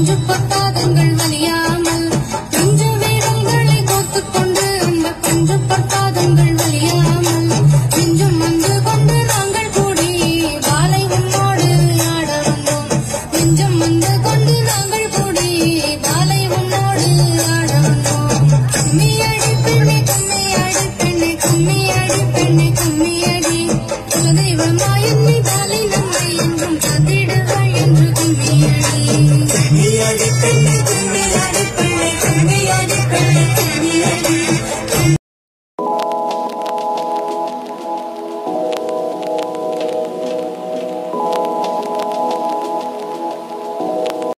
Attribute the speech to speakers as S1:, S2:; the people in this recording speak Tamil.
S1: பஞ்சு பட்டாதங்கள் வலியாமல் பஞ்சு வீரங்களை கோத்துக்கொண்டு அந்த பஞ்சு பட்டாதங்கள் வலியாமல் நெஞ்சும் வந்து கொண்டு நாங்கள் கூடி பாலை உன்னோடு ஆட வந்தோம். நெஞ்சம் வந்து கொண்டு நாங்கள் கூடி பாலை உன்னோடு ஆட வந்தோம். கும்மியடி பெண்ணே கும்மியடி பெண்ணே கும்மியடி பெண்ணே கும்மியடி குலதெய்வமாயின் நீ பாலை நம்மை என்றும் காத்திடுவாய் என்று கும்மியடி. கும்மியடி பெண்ணே கும்மியடி பெண்ணே கும்மியடி பெண்ணே கும்மியடி